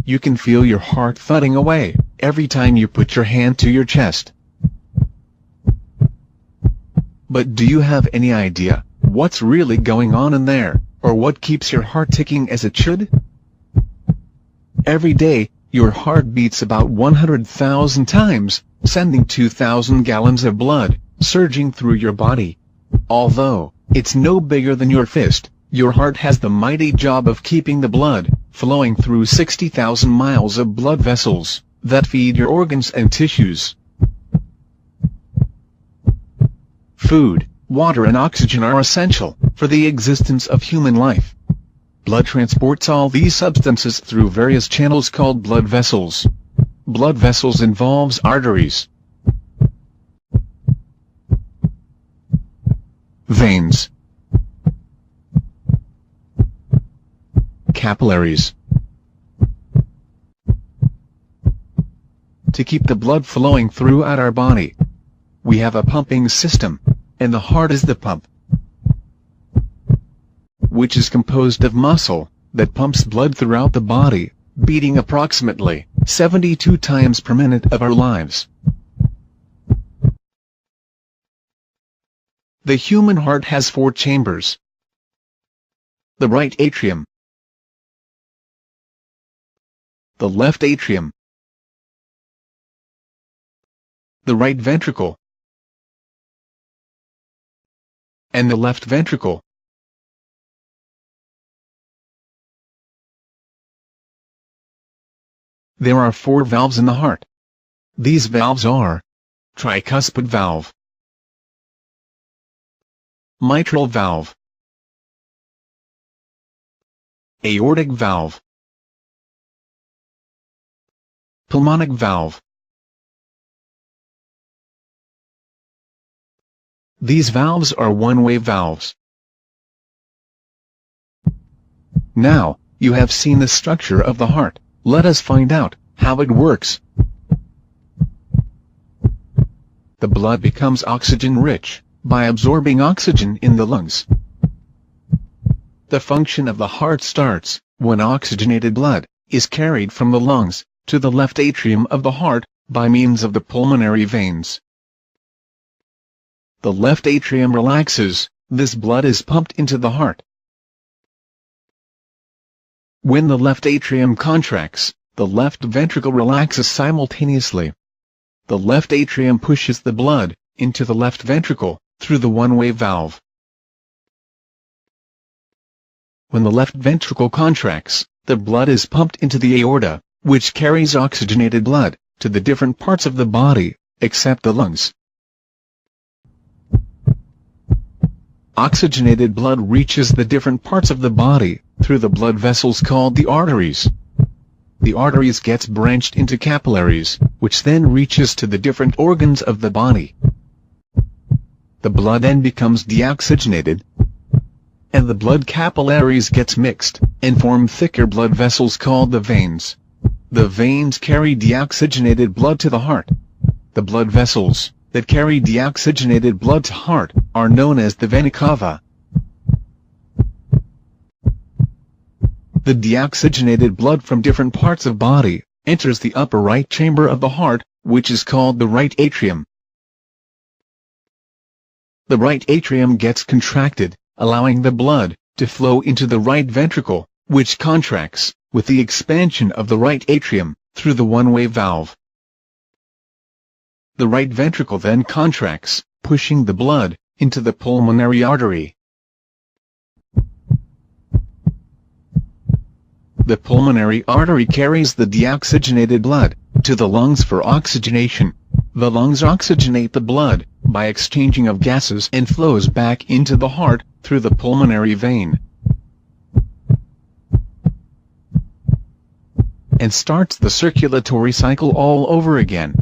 You can feel your heart thudding away every time you put your hand to your chest. But do you have any idea what's really going on in there, or what keeps your heart ticking as it should? Every day, your heart beats about 100,000 times, sending 2,000 gallons of blood surging through your body. Although it's no bigger than your fist, your heart has the mighty job of keeping the blood flowing through 60,000 miles of blood vessels that feed your organs and tissues. Food, water and oxygen are essential for the existence of human life. Blood transports all these substances through various channels called blood vessels. Blood vessels involves arteries, veins, capillaries. To keep the blood flowing throughout our body, we have a pumping system, and the heart is the pump, which is composed of muscle that pumps blood throughout the body, beating approximately 72 times per minute of our lives. The human heart has 4 chambers: the right atrium, the left atrium, the right ventricle, and the left ventricle. There are 4 valves in the heart. These valves are tricuspid valve, mitral valve, aortic valve, pulmonic valve. These valves are one-way valves. Now, you have seen the structure of the heart. Let us find out how it works. The blood becomes oxygen-rich by absorbing oxygen in the lungs. The function of the heart starts when oxygenated blood is carried from the lungs to the left atrium of the heart by means of the pulmonary veins. The left atrium relaxes, this blood is pumped into the heart. When the left atrium contracts, the left ventricle relaxes simultaneously. The left atrium pushes the blood into the left ventricle through the one-way valve. When the left ventricle contracts, the blood is pumped into the aorta, which carries oxygenated blood to the different parts of the body, except the lungs. Oxygenated blood reaches the different parts of the body through the blood vessels called the arteries. The arteries gets branched into capillaries, which then reaches to the different organs of the body. The blood then becomes deoxygenated, and the blood capillaries gets mixed and form thicker blood vessels called the veins. The veins carry deoxygenated blood to the heart. The blood vessels that carry deoxygenated blood to heart are known as the vena cava. The deoxygenated blood from different parts of body enters the upper right chamber of the heart, which is called the right atrium. The right atrium gets contracted, allowing the blood to flow into the right ventricle, which contracts with the expansion of the right atrium through the one-way valve. The right ventricle then contracts, pushing the blood into the pulmonary artery. The pulmonary artery carries the deoxygenated blood to the lungs for oxygenation. The lungs oxygenate the blood by exchanging of gases and flows back into the heart through the pulmonary vein, and starts the circulatory cycle all over again.